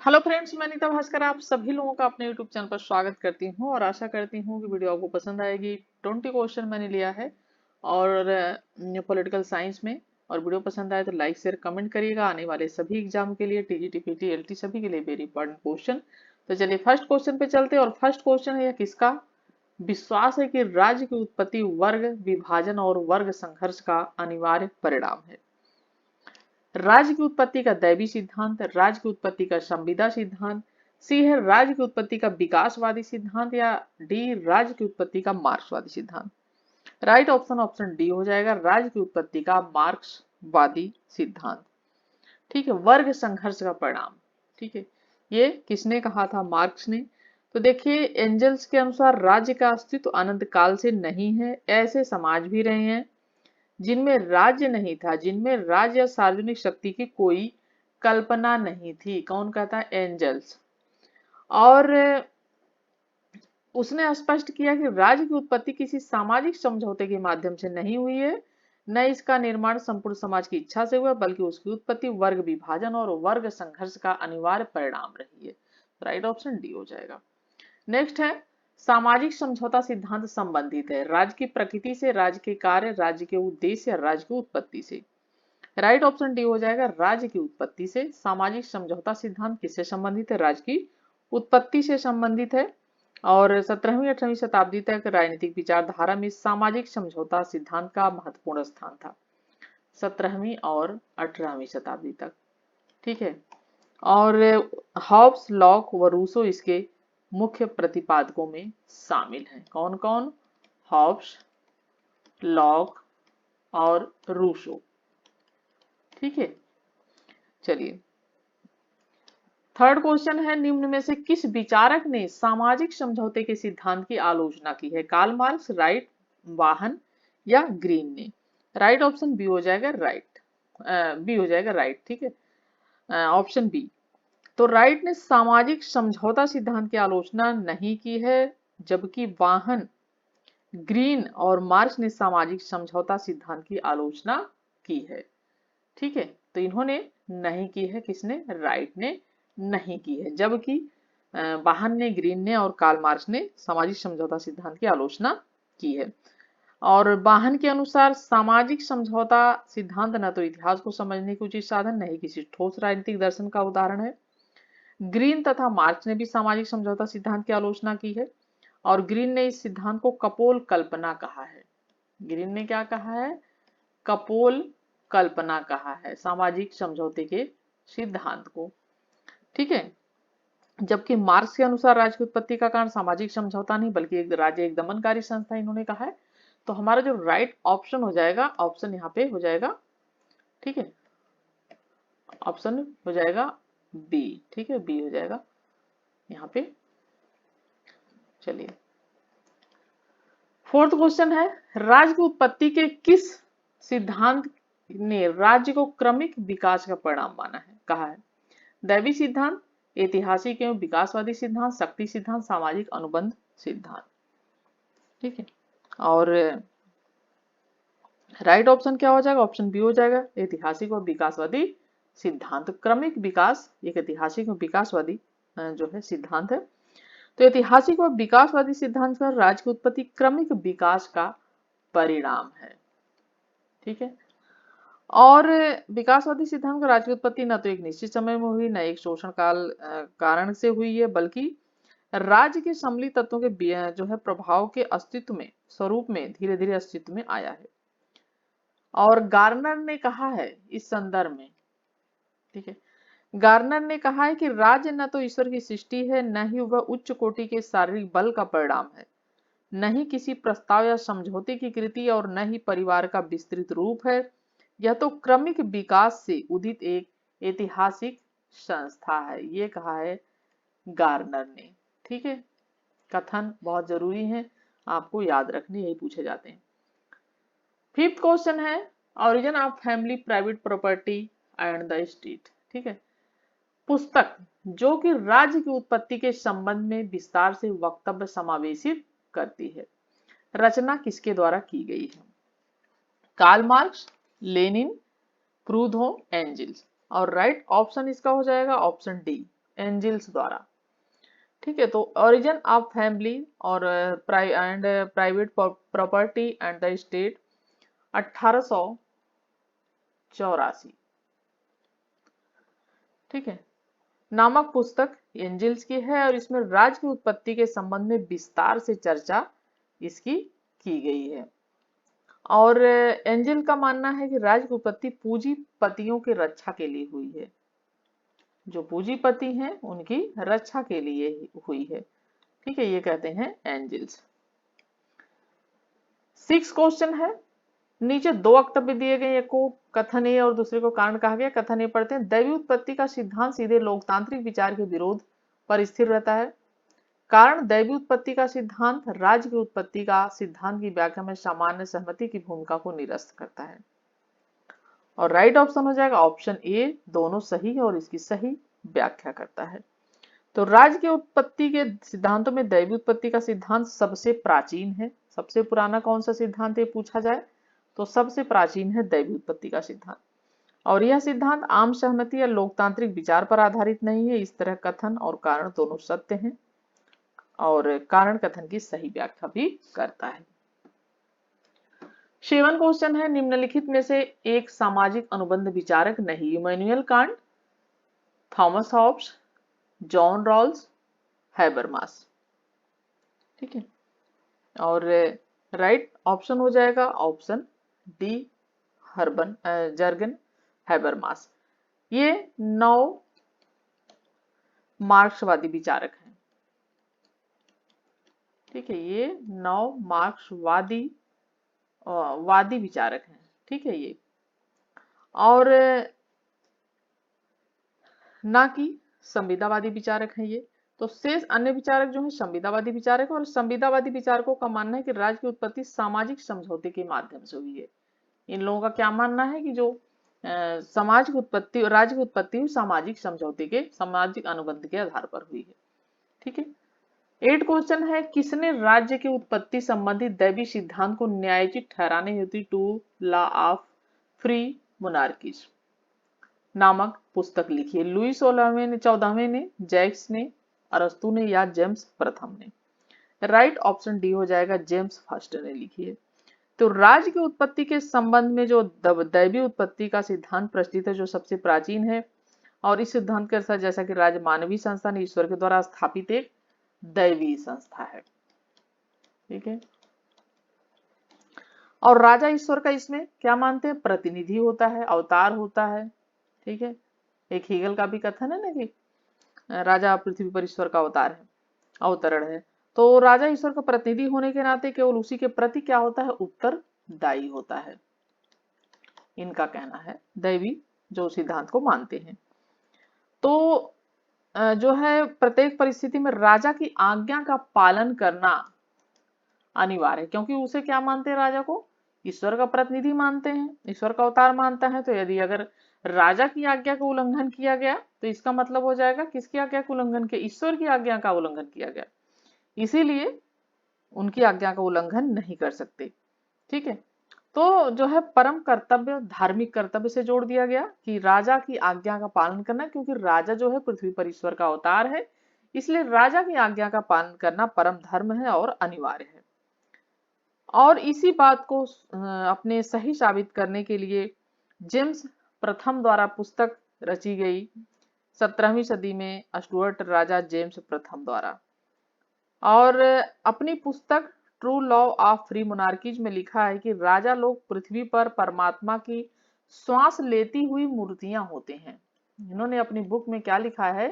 Hello friends, मैं नीता भास्कर आप सभी लोगों का अपने यूट्यूब चैनल पर स्वागत करती हूं और आशा करती हूं कि वीडियो आपको पसंद आएगी। 20 क्वेश्चन मैंने लिया है और पॉलिटिकल साइंस में। और वीडियो पसंद आए तो लाइक शेयर कमेंट करिएगा। आने वाले सभी एग्जाम के लिए टीजीटी पीटी एलटी सभी के लिए वेरी इंपॉर्टेंट क्वेश्चन। तो चलिए फर्स्ट क्वेश्चन पे चलते हैं। और फर्स्ट क्वेश्चन है यह किसका? विश्वास है कि राज्य की उत्पत्ति वर्ग विभाजन और वर्ग संघर्ष का अनिवार्य परिणाम है। राज्य की उत्पत्ति का दैवी सिद्धांत, राज्य की उत्पत्ति का संविदा सिद्धांत, सी है राज्य की उत्पत्ति का विकासवादी सिद्धांत, या डी राज्य की उत्पत्ति का मार्क्सवादी सिद्धांत। राइट ऑप्शन ऑप्शन डी हो जाएगा, राज्य की उत्पत्ति का मार्क्सवादी सिद्धांत। ठीक है, वर्ग संघर्ष का परिणाम। ठीक है, ये किसने कहा था? मार्क्स ने। तो देखिए एंजल्स के अनुसार राज्य का अस्तित्व अनंत काल से नहीं है। ऐसे समाज भी रहे हैं जिनमें राज्य नहीं था, जिनमें राज्य या सार्वजनिक शक्ति की कोई कल्पना नहीं थी। कौन कहता है? एंजल्स। और उसने स्पष्ट किया कि राज्य की उत्पत्ति किसी सामाजिक समझौते के माध्यम से नहीं हुई है, न इसका निर्माण संपूर्ण समाज की इच्छा से हुआ, बल्कि उसकी उत्पत्ति वर्ग विभाजन और वर्ग संघर्ष का अनिवार्य परिणाम रही है। राइट ऑप्शन डी हो जाएगा। नेक्स्ट है सामाजिक समझौता सिद्धांत संबंधित है राज्य की प्रकृति से, राज्य के कार्य, राज्य के उद्देश्य या राज्य की उत्पत्ति से। राइट ऑप्शन डी हो जाएगा, राज्य की उत्पत्ति से। सामाजिक समझौता सिद्धांत किससे संबंधित है? राज्य की उत्पत्ति से संबंधित है। और 17वीं 18वीं शताब्दी तक राजनीतिक विचारधारा में सामाजिक समझौता सिद्धांत का महत्वपूर्ण स्थान था। 17वीं और 18वीं शताब्दी तक। ठीक है, और हॉब्स, लॉक व रूसो इसके मुख्य प्रतिपादकों में शामिल हैं। कौन कौन? हॉब्स, लॉक और रूसो। ठीक है, चलिए थर्ड क्वेश्चन है निम्न में से किस विचारक ने सामाजिक समझौते के सिद्धांत की आलोचना की है? कार्ल मार्क्स, राइट, वाहन या ग्रीन ने? राइट ऑप्शन बी हो जाएगा, राइट। बी हो जाएगा राइट। ठीक है, ऑप्शन बी। तो राइट ने सामाजिक समझौता सिद्धांत की आलोचना नहीं की है, जबकि वाहन, ग्रीन और मार्क्स ने सामाजिक समझौता सिद्धांत की आलोचना की है। ठीक है, तो इन्होंने नहीं की है। किसने? राइट ने नहीं की है, जबकि वाहन ने, ग्रीन ने और कार्ल मार्क्स ने सामाजिक समझौता सिद्धांत की आलोचना की है। और वाहन के अनुसार सामाजिक समझौता सिद्धांत न तो इतिहास को समझने की उचित साधन, नहीं किसी ठोस राजनीतिक दर्शन का उदाहरण है। ग्रीन तथा मार्क्स ने भी सामाजिक समझौता सिद्धांत की आलोचना की है और ग्रीन ने इस सिद्धांत को कपोल कल्पना कहा है। ग्रीन ने क्या कहा है? कपोल कल्पना कहा है सामाजिक समझौते के सिद्धांत को। ठीक है, जबकि मार्क्स के अनुसार राज्य की उत्पत्ति का कारण सामाजिक समझौता नहीं बल्कि एक राज्य एक दमनकारी संस्था इन्होंने कहा है। तो हमारा जो राइट ऑप्शन हो जाएगा, ऑप्शन यहाँ पे हो जाएगा, ठीक है, ऑप्शन हो जाएगा बी। ठीक है, बी हो जाएगा यहाँ पे। चलिए फोर्थ क्वेश्चन है राज्य की उत्पत्ति के किस सिद्धांत ने राज्य को क्रमिक विकास का परिणाम माना है, कहा है? दैवी सिद्धांत, ऐतिहासिक एवं विकासवादी सिद्धांत, शक्ति सिद्धांत, सामाजिक अनुबंध सिद्धांत। ठीक है, और राइट ऑप्शन क्या हो जाएगा? ऑप्शन बी हो जाएगा, ऐतिहासिक और विकासवादी सिद्धांत। क्रमिक विकास एक ऐतिहासिक और विकासवादी जो है सिद्धांत है। तो ऐतिहासिक और विकासवादी सिद्धांत का राज्य की उत्पत्ति क्रमिक विकास का परिणाम है। ठीक है, और विकासवादी सिद्धांत का राज्य की उत्पत्ति न तो एक निश्चित समय में हुई, न एक शोषण काल कारण से हुई है, बल्कि राज्य के सम्मिलित तत्वों के जो है प्रभाव के अस्तित्व में, स्वरूप में धीरे धीरे अस्तित्व में आया है। और गार्नर ने कहा है इस संदर्भ में, ठीक है, गार्नर ने कहा है कि राज्य न तो ईश्वर की सृष्टि है, न ही वह उच्च कोटि के शारीरिक बल का परिणाम है, न ही किसी प्रस्ताव या समझौते की कृति और न ही परिवार का विस्तृत रूप है। यह तो क्रमिक विकास से उदित एक ऐतिहासिक संस्था है। ये कहा है गार्नर ने। ठीक है, कथन बहुत जरूरी है, आपको याद रखने, यही पूछे जाते हैं। फिफ्थ क्वेश्चन है origin of family, private property and the state. ठीक है, पुस्तक जो कि राज्य की उत्पत्ति के संबंध में विस्तार से वक्तव्य समावेशित करती है, रचना किसके द्वारा की गई है? Karl Marx, Lenin, Proudhon, Engels. और राइट ऑप्शन इसका हो जाएगा ऑप्शन डी, एंजिल्स द्वारा। ठीक है, तो ओरिजिन ऑफ फैमिली और private property and the state 1884। ठीक है, नामक पुस्तक एंजिल्स की है और इसमें राज की उत्पत्ति के संबंध में विस्तार से चर्चा इसकी की गई है। और एंजिल का मानना है कि राज की उत्पत्ति पूंजीपतियों की रक्षा के लिए हुई है, जो पूंजीपति हैं उनकी रक्षा के लिए हुई है। ठीक है, ये कहते हैं एंजिल्स। 6 क्वेश्चन है, नीचे 2 वक्तव्य दिए गए, एक को कथन ए और दूसरे को कारण कहा गया। कथन ए पढ़ते हैं, दैवी उत्पत्ति का सिद्धांत सीधे लोकतांत्रिक विचार के विरोध पर स्थिर रहता है। कारण, दैवी उत्पत्ति का सिद्धांत राज्य की उत्पत्ति का सिद्धांत की व्याख्या में सामान्य सहमति की भूमिका को निरस्त करता है। और राइट ऑप्शन हो जाएगा ऑप्शन ए, दोनों सही है और इसकी सही व्याख्या करता है। तो राज्य की उत्पत्ति के सिद्धांतों में दैवी उत्पत्ति का सिद्धांत सबसे प्राचीन है। सबसे पुराना कौन सा सिद्धांत है पूछा जाए तो सबसे प्राचीन है दैवी उत्पत्ति का सिद्धांत। और यह सिद्धांत आम सहमति या लोकतांत्रिक विचार पर आधारित नहीं है। इस तरह कथन और कारण दोनों सत्य हैं और कारण कथन की सही व्याख्या भी करता है। 7 क्वेश्चन है, निम्नलिखित में से एक सामाजिक अनुबंध विचारक नहीं। Immanuel Kant, Thomas Hobbes, John Rawls, Habermas. ठीक है, और राइट ऑप्शन हो जाएगा ऑप्शन डी, जर्गन हैबरमास। ये 9 मार्क्सवादी विचारक हैं। ठीक है, ये 9 मार्क्सवादी वादी विचारक हैं। ठीक है, ये और ना कि संविदावादी विचारक हैं ये। तो शेष अन्य विचारक जो हैं संविदावादी विचारक, और संविदावादी विचारकों का मानना है कि राज्य की उत्पत्ति सामाजिक समझौते के माध्यम से हुई है। इन लोगों का क्या मानना है कि जो समाज की उत्पत्ति और राज्य की उत्पत्ति सामाजिक समझौते के, सामाजिक अनुबंध के आधार पर हुई है। ठीक है, 8 क्वेश्चन है, किसने राज्य की उत्पत्ति संबंधित दैवी सिद्धांत को न्यायोचित ठहराने हेतु true law of free monarchies नामक पुस्तक लिखी है। लुईस 14वें ने, जैक्स ने, अरस्तु ने या जेम्स प्रथम ने। राइट ऑप्शन डी हो जाएगा, जेम्स फर्स्ट ने लिखी है। तो राज्य की उत्पत्ति के संबंध में जो दैवी उत्पत्ति का सिद्धांत प्रचलित है, जो सबसे प्राचीन है, और इस सिद्धांत के अनुसार जैसा कि राज्य मानवीय संस्था ने ईश्वर के द्वारा स्थापित एक दैवी संस्था है। ठीक है, और राजा ईश्वर का इसमें क्या मानते हैं, प्रतिनिधि होता है, अवतार होता है। ठीक है, एक हीगल का भी कथन है ना कि राजा पृथ्वी पर ईश्वर का अवतार है, अवतरण है। तो राजा ईश्वर का प्रतिनिधि होने के नाते केवल उसी के प्रति क्या होता है, उत्तरदायी होता है। इनका कहना है, दैवी जो सिद्धांत को मानते हैं। तो जो है प्रत्येक परिस्थिति में राजा की आज्ञा का पालन करना अनिवार्य है, क्योंकि उसे क्या मानते हैं, राजा को ईश्वर का प्रतिनिधि मानते हैं, ईश्वर का अवतार मानता है। तो यदि अगर राजा की आज्ञा का उल्लंघन किया गया तो इसका मतलब हो जाएगा किसकी आज्ञा का उल्लंघन किया, ईश्वर की आज्ञा का उल्लंघन किया गया। इसीलिए उनकी आज्ञा का उल्लंघन नहीं कर सकते। ठीक है, तो जो है परम कर्तव्य धार्मिक कर्तव्य से जोड़ दिया गया कि राजा की आज्ञा का पालन करना, क्योंकि राजा जो है पृथ्वी पर ईश्वर का अवतार है, इसलिए राजा की आज्ञा का पालन करना परम धर्म है और अनिवार्य है। और इसी बात को अपने सही साबित करने के लिए जेम्स प्रथम द्वारा पुस्तक रची गई 17वीं सदी में स्टुअर्ट राजा जेम्स प्रथम द्वारा। और अपनी पुस्तक true law of free monarchies में लिखा है कि राजा लोग पृथ्वी पर परमात्मा की श्वास लेती हुई मूर्तियां होते हैं। इन्होंने अपनी बुक में क्या लिखा है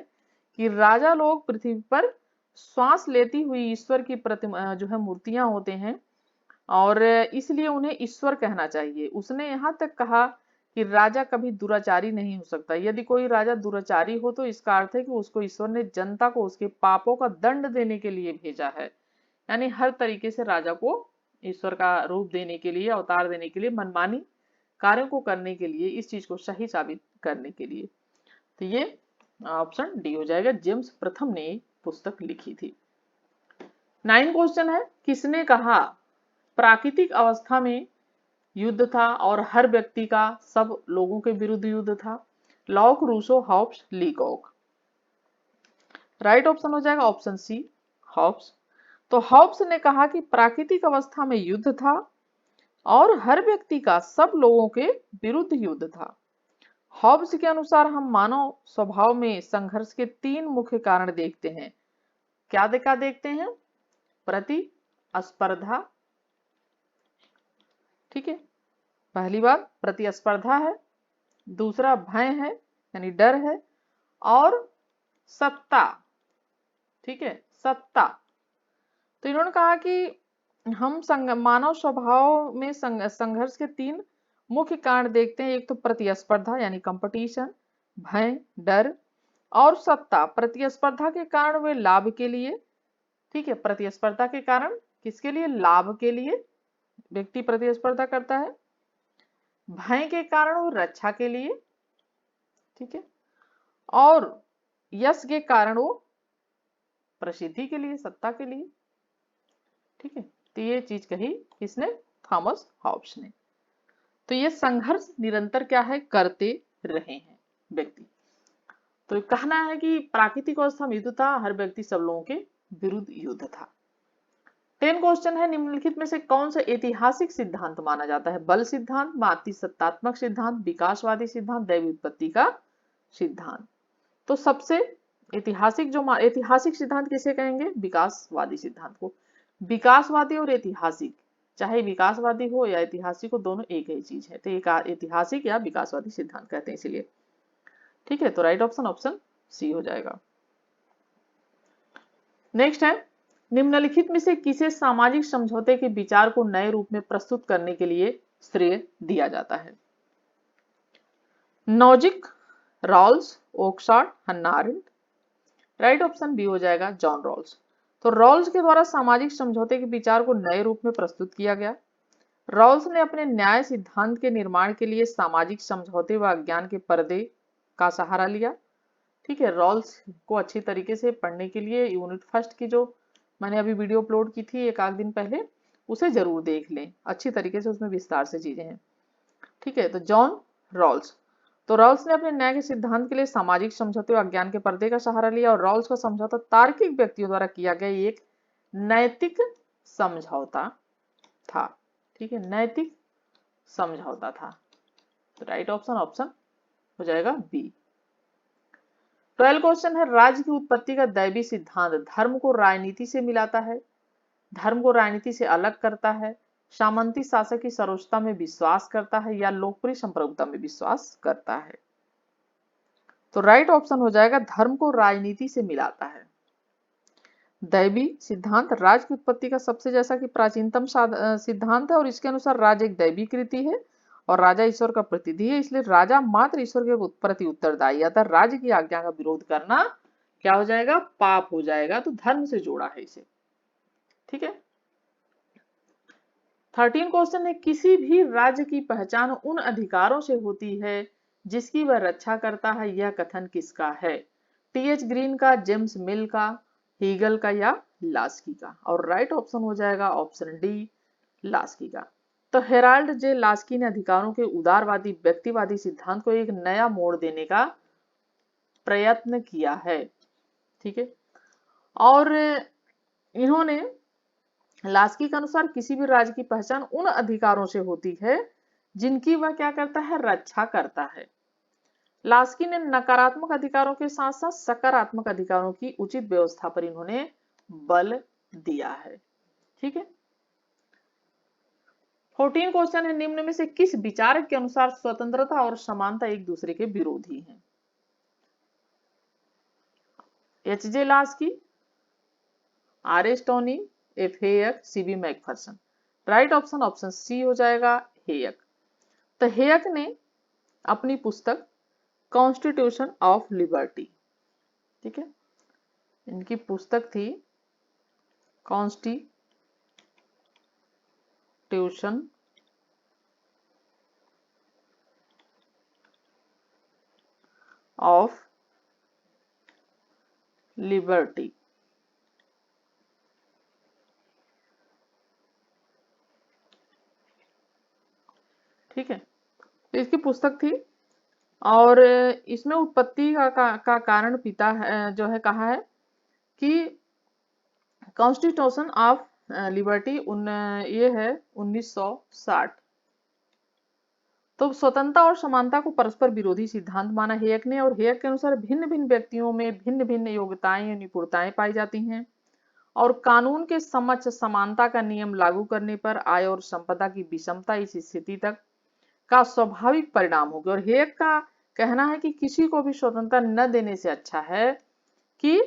कि राजा लोग पृथ्वी पर श्वास लेती हुई ईश्वर की प्रतिमा जो है मूर्तियां होते हैं, और इसलिए उन्हें ईश्वर कहना चाहिए। उसने यहाँ तक कहा कि राजा कभी दुराचारी नहीं हो सकता। यदि कोई राजा दुराचारी हो तो इसका अर्थ है कि उसको ईश्वर ने जनता को उसके पापों का दंड देने के लिए भेजा है। यानी हर तरीके से राजा को ईश्वर का रूप देने के लिए, अवतार देने के लिए, मनमानी कार्यों को करने के लिए, इस चीज को सही साबित करने के लिए। तो ये ऑप्शन डी हो जाएगा, जेम्स प्रथम ने पुस्तक लिखी थी। 9 क्वेश्चन है, किसने कहा प्राकृतिक अवस्था में युद्ध था और हर व्यक्ति का सब लोगों के विरुद्ध युद्ध था। Locke, Rousseau, Hobbes, Leacock. Right option हो जाएगा ऑप्शन सी हॉब्स। तो हॉब्स ने कहा कि प्राकृतिक अवस्था में युद्ध था और हर व्यक्ति का सब लोगों के विरुद्ध युद्ध था। हॉब्स के अनुसार हम मानव स्वभाव में संघर्ष के 3 मुख्य कारण देखते हैं। क्या देखते हैं? प्रतिस्पर्धा, ठीक है, पहली बात प्रतिस्पर्धा है, दूसरा भय है यानी डर है, और सत्ता, ठीक है, सत्ता। तो इन्होंने कहा कि हम मानव स्वभाव में संघर्ष के 3 मुख्य कारण देखते हैं। एक तो प्रतिस्पर्धा यानी कंपटीशन, भय, डर, और सत्ता। प्रतिस्पर्धा के कारण वे लाभ के लिए, ठीक है, प्रतिस्पर्धा के कारण किसके लिए? लाभ के लिए व्यक्ति प्रतिस्पर्धा करता है। भय के कारण वो रक्षा के लिए, ठीक है, और यश के कारण वो प्रसिद्धि के लिए, सत्ता के लिए, ठीक है। तो ये चीज कही किसने? थॉमस हॉब्स ने। तो ये संघर्ष निरंतर क्या है? करते रहे हैं व्यक्ति। तो कहना है कि प्राकृतिक अवस्था में युद्ध था, हर व्यक्ति सब लोगों के विरुद्ध युद्ध था। 10 क्वेश्चन है, निम्नलिखित में से कौन सा ऐतिहासिक सिद्धांत माना जाता है? बल सिद्धांत, मातृ सत्तात्मक सिद्धांत, विकासवादी सिद्धांत, दैवी उत्पत्ति का सिद्धांत। तो सबसे ऐतिहासिक सिद्धांत किसे कहेंगे? विकासवादी सिद्धांत को। विकासवादी और ऐतिहासिक, चाहे विकासवादी हो या ऐतिहासिक हो, दोनों एक ही चीज है। तो एक ऐतिहासिक या विकासवादी सिद्धांत कहते हैं इसीलिए, ठीक है। तो राइट ऑप्शन ऑप्शन सी हो जाएगा। नेक्स्ट है, निम्नलिखित में से किसे सामाजिक समझौते के विचार को नए रूप में प्रस्तुत करने के लिए श्रेय दिया जाता है? नॉजिक, रॉल्स, ओकशार्ट, हन्ना अरेंट। राइट ऑप्शन बी हो जाएगा जॉन रॉल्स। तो रॉल्स के द्वारा सामाजिक समझौते के विचार को नए रूप में प्रस्तुत किया गया। रॉल्स ने अपने न्याय सिद्धांत के निर्माण के लिए सामाजिक समझौते व अज्ञान के पर्दे का सहारा लिया, ठीक है। रॉल्स को अच्छी तरीके से पढ़ने के लिए यूनिट फर्स्ट की जो मैंने अभी वीडियो अपलोड की थी एक आध दिन पहले, उसे जरूर देख लें, अच्छी तरीके से उसमें विस्तार से चीजें हैं, ठीक है। तो जॉन रॉल्स, तो रॉल्स ने अपने न्याय के सिद्धांत के लिए सामाजिक समझौते और अज्ञान के पर्दे का सहारा लिया, और रॉल्स का समझौता तार्किक व्यक्तियों द्वारा किया गया एक नैतिक समझौता था, ठीक है, नैतिक समझौता था। तो राइट ऑप्शन ऑप्शन हो जाएगा बी। 12 क्वेश्चन है, राज्य की उत्पत्ति का दैवी सिद्धांत धर्म को राजनीति से मिलाता है, धर्म को राजनीति से अलग करता है, सामंती शासक की सर्वोच्चता में विश्वास करता है, या लोकप्रिय संप्रभुता में विश्वास करता है? तो राइट ऑप्शन हो जाएगा धर्म को राजनीति से मिलाता है। दैवी सिद्धांत राज्य की उत्पत्ति का सबसे जैसा कि प्राचीनतम सिद्धांत है, और इसके अनुसार राज्य एक दैवी कृति है और राजा ईश्वर का प्रतिनिधि है, इसलिए राजा मात्र ईश्वर के प्रति उत्तरदायी है। अतः राज्य की आज्ञा का विरोध करना क्या हो जाएगा? पाप हो जाएगा। तो धर्म से जोड़ा है इसे, ठीक है। 13 क्वेश्चन है, किसी भी राज्य की पहचान उन अधिकारों से होती है जिसकी वह रक्षा करता है, यह कथन किसका है? टीएच ग्रीन का, जेम्स मिल का, हीगल का, या लास्की का? और राइट ऑप्शन हो जाएगा ऑप्शन डी लास्की का। तो हेराल्ड जे लास्की ने अधिकारों के उदारवादी व्यक्तिवादी सिद्धांत को एक नया मोड़ देने का प्रयत्न किया है, ठीक है। और इन्होंने लास्की के अनुसार किसी भी राज्य की पहचान उन अधिकारों से होती है जिनकी वह क्या करता है? रक्षा करता है। लास्की ने नकारात्मक अधिकारों के साथ साथ सकारात्मक अधिकारों की उचित व्यवस्था पर इन्होंने बल दिया है, ठीक है। 14 क्वेश्चन है, निम्न में से किस विचारक के अनुसार स्वतंत्रता और समानता एक दूसरे के विरोधी हैं? H J Laski, R S Tawney, F Hayek, C B Macpherson. Right option option C हो जाएगा हेयक। तो हेयक ने अपनी पुस्तक कॉन्स्टिट्यूशन ऑफ लिबर्टी, ठीक है, इनकी पुस्तक थी कॉन्स्टिट्यूशन ऑफ लिबर्टी, ठीक है। तो इसकी पुस्तक थी, और इसमें उत्पत्ति का कारण पिता है जो है कहा है कि कॉन्स्टिट्यूशन ऑफ लिबर्टी ये है 1960। तो स्वतंत्रता और समानता को परस्पर विरोधी सिद्धांत माना हेयक ने, और हेयक के अनुसार भिन्न भिन्न व्यक्तियों में भिन्न भिन्न योग्यताएं या निपुणताएं पाई जाती हैं, और कानून के समक्ष समानता का नियम लागू करने पर आय और संपदा की विषमता इस स्थिति तक का स्वाभाविक परिणाम होगी। और हेयक का कहना है कि किसी को भी स्वतंत्रता न देने से अच्छा है कि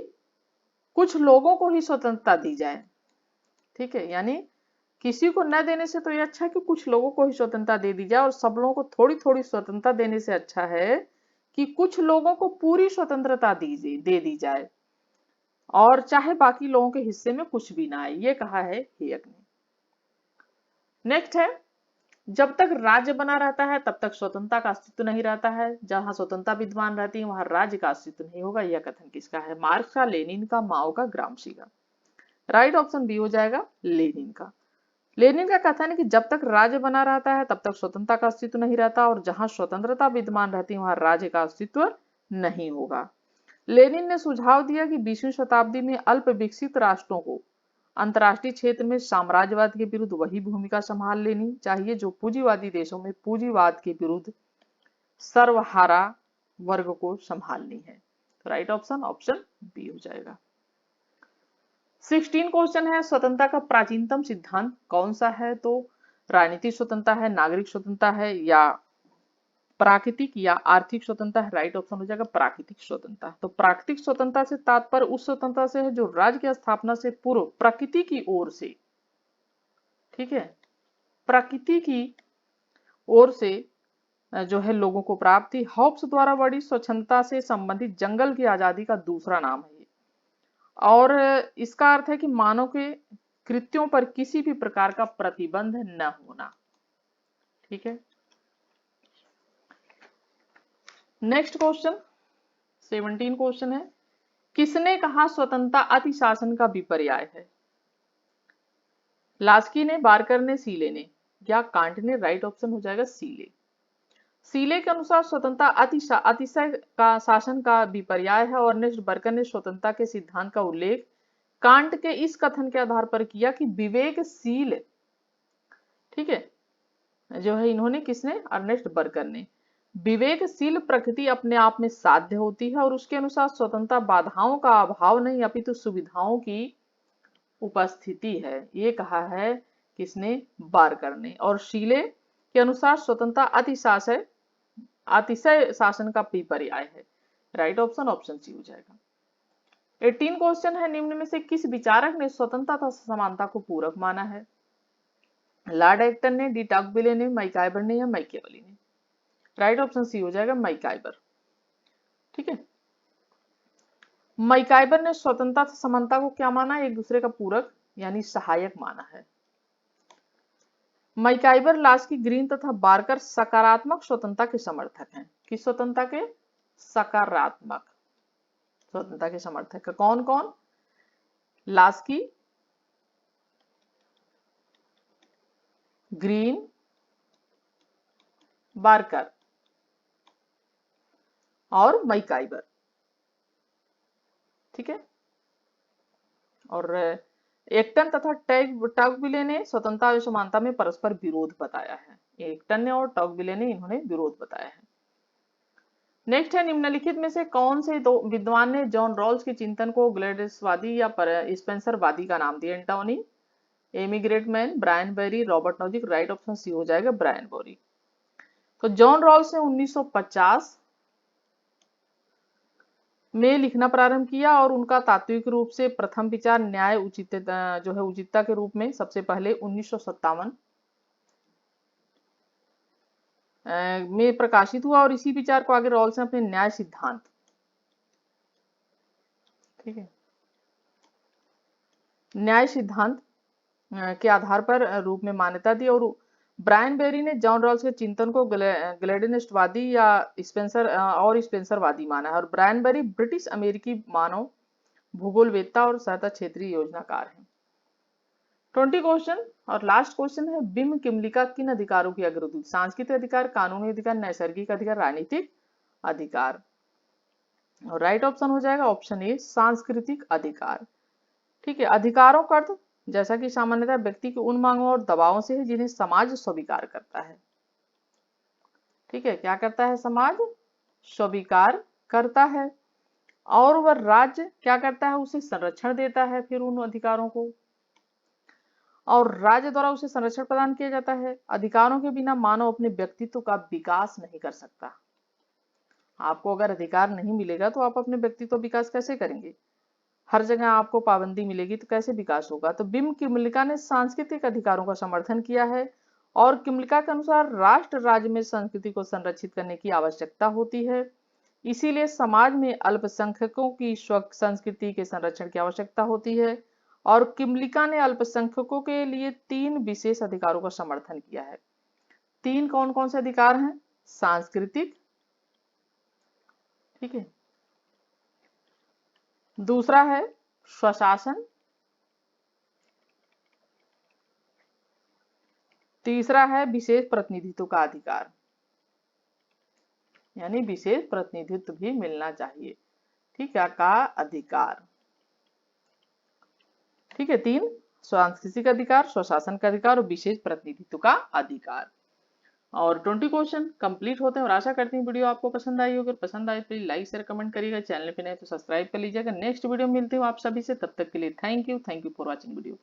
कुछ लोगों को ही स्वतंत्रता दी जाए। ठीक है, यानी किसी को न देने से तो ये अच्छा है कि कुछ लोगों को ही स्वतंत्रता दे दी जाए, और सब लोगों को थोड़ी थोड़ी स्वतंत्रता देने से अच्छा है कि कुछ लोगों को पूरी स्वतंत्रता दे दी जाए, और चाहे बाकी लोगों के हिस्से में कुछ भी ना आए। ये कहा है हेयक ने। नेक्स्ट है, जब तक राज्य बना रहता है तब तक स्वतंत्रता का अस्तित्व नहीं रहता है। जहां स्वतंत्रता विद्यमान रहती है वहां राज्य का अस्तित्व नहीं होगा। यह कथन किसका है? मार्क्स का, लेनिन का, माओ का, ग्रामशी का। राइट ऑप्शन बी हो जाएगा लेनिन का। लेनिन का कथन है कि जब तक राज्य बना रहता है तब तक स्वतंत्रता का अस्तित्व नहीं रहता, और जहां स्वतंत्रता विद्यमान रहती है वहां राज्य का अस्तित्व नहीं होगा। लेनिन ने सुझाव दिया कि 20वीं शताब्दी में अल्प विकसित राष्ट्रों को अंतर्राष्ट्रीय क्षेत्र में साम्राज्यवाद के विरुद्ध वही भूमिका संभाल लेनी चाहिए जो पूंजीवादी देशों में पूंजीवाद के विरुद्ध सर्वहारा वर्ग को संभालनी है। तो राइट ऑप्शन ऑप्शन बी हो जाएगा। 16 क्वेश्चन है, स्वतंत्रता का प्राचीनतम सिद्धांत कौन सा है? तो राजनीतिक स्वतंत्रता है, नागरिक स्वतंत्रता है, या प्राकृतिक या आर्थिक स्वतंत्रता है? राइट ऑप्शन हो जाएगा प्राकृतिक स्वतंत्रता। तो प्राकृतिक स्वतंत्रता से तात्पर्य उस स्वतंत्रता से है जो राज्य की स्थापना से पूर्व प्रकृति की ओर से, ठीक है, प्रकृति की ओर से जो है लोगों को प्राप्त थी। हॉब्स द्वारा बड़ी स्वच्छंदता से संबंधित जंगल की आजादी का दूसरा नाम है, और इसका अर्थ है कि मानव के कृत्यों पर किसी भी प्रकार का प्रतिबंध न होना। ठीक है, नेक्स्ट क्वेश्चन 17 क्वेश्चन है, किसने कहा स्वतंत्रता अतिशासन का विपर्याय है? लास्की ने, बारकर ने, सीले ने, या कांट ने? राइट ऑप्शन हो जाएगा सीले। सीले के अनुसार स्वतंत्रता अतिशय का शासन का विपर्याय है, और नेक्स्ट बर्कर ने स्वतंत्रता के सिद्धांत का उल्लेख कांट के इस कथन के आधार पर किया कि विवेकशील, ठीक है, जो है इन्होंने, किसने? अर्नेस्ट बर्कर ने, विवेकशील प्रकृति अपने आप में साध्य होती है, और उसके अनुसार स्वतंत्रता बाधाओं का अभाव नहीं अपितु सुविधाओं की उपस्थिति है। ये कहा है किसने? बारकर ने। और शीले के अनुसार स्वतंत्रता अतिशय शासन का विपर्याय है। राइट ऑप्शन ऑप्शन सी हो जाएगा। 18 क्वेश्चन है, निम्न में से किस विचारक ने स्वतंत्रता तथा समानता को पूरक माना है? लॉर्ड एक्टन ने, डी टॉकविले ने, मैकाइबर ने, या मैकियावेली ने? राइट ऑप्शन सी हो जाएगा मैकाइबर। ठीक है, मैकाइबर ने स्वतंत्रता तथा समानता को क्या माना? एक दूसरे का पूरक यानी सहायक माना है। मैकाइबर, लास्की, ग्रीन तथा बारकर सकारात्मक स्वतंत्रता के समर्थक हैं। किस स्वतंत्रता के? सकारात्मक स्वतंत्रता के समर्थक। कौन कौन? लास्की, ग्रीन, बारकर और मैकाइबर। ठीक है, और एक्टन तथा टॉकविले ने स्वतंत्रता और समानता में परस्पर विरोध बताया है। एक्टन ने और टॉकविले ने इन्होंने विरोध बताया है। नेक्स्ट है, निम्नलिखित में से कौन से दो विद्वान ने जॉन रॉल्स के चिंतन को ग्लैडिसवादी या स्पेंसरवादी का नाम दिया? Antony, Amy Gutmann, Brian Barry, Robert Nozick? Right option C हो जाएगा ब्रायन बेरी। तो जॉन रॉल्स ने 1950 में लिखना प्रारंभ किया, और उनका तात्विक रूप से प्रथम विचार न्याय उचित जो है उचितता के रूप में सबसे पहले 1957 में प्रकाशित हुआ, और इसी विचार को आगे रॉल्स ने अपने न्याय सिद्धांत, ठीक है, न्याय सिद्धांत के आधार पर रूप में मान्यता दी। और ब्रायन बेरी ने जॉन रॉल्स के चिंतन को ग्लैडिनिस्टवादी या स्पेंसरवादी माना है। और ब्रायन बेरी ब्रिटिश अमेरिकी मानव भूगोलवेत्ता और सहता क्षेत्रीय योजनाकार हैं। 20 क्वेश्चन और लास्ट क्वेश्चन है, बिम किमलिका किन अधिकारों की अग्रदूत? सांस्कृतिक अधिकार, कानूनी अधिकार, नैसर्गिक अधिकार, राजनीतिक अधिकार? और राइट ऑप्शन हो जाएगा ऑप्शन ए सांस्कृतिक अधिकार। ठीक है, अधिकारों का अर्थ जैसा कि सामान्यतः व्यक्ति की उन मांगों और दबावों से है जिन्हें समाज स्वीकार करता है। ठीक है, क्या करता है समाज? स्वीकार करता है। और वह राज्य क्या करता है? उसे संरक्षण देता है फिर उन अधिकारों को, और राज्य द्वारा उसे संरक्षण प्रदान किया जाता है। अधिकारों के बिना मानव अपने व्यक्तित्व का विकास नहीं कर सकता। आपको अगर अधिकार नहीं मिलेगा तो आप अपने व्यक्तित्व विकास कैसे करेंगे? हर जगह आपको पाबंदी मिलेगी तो कैसे विकास होगा? तो बिम किमलिका ने सांस्कृतिक अधिकारों का समर्थन किया है, और किमलिका के अनुसार राष्ट्र राज्य में संस्कृति को संरक्षित करने की आवश्यकता होती है। इसीलिए समाज में अल्पसंख्यकों की संस्कृति के संरक्षण की आवश्यकता होती है। और किमलिका ने अल्पसंख्यकों के लिए 3 विशेष अधिकारों का समर्थन किया है। 3 कौन कौन से अधिकार हैं? सांस्कृतिक, ठीक है, दूसरा है स्वशासन, तीसरा है विशेष प्रतिनिधित्व का अधिकार, यानी विशेष प्रतिनिधित्व भी मिलना चाहिए। ठीक है, का अधिकार। ठीक है, 3 सांस्कृतिक अधिकार, स्वशासन का अधिकार और विशेष प्रतिनिधित्व का अधिकार। और 20 क्वेश्चन कंप्लीट होते हैं और आशा करती हूँ वीडियो आपको पसंद आई होगी। पसंद आए प्लीज लाइक शेयर कमेंट करिएगा, चैनल पे नए तो सब्सक्राइब कर लीजिएगा। नेक्स्ट वीडियो मिलते हो आप सभी से, तब तक के लिए thank you for watching video.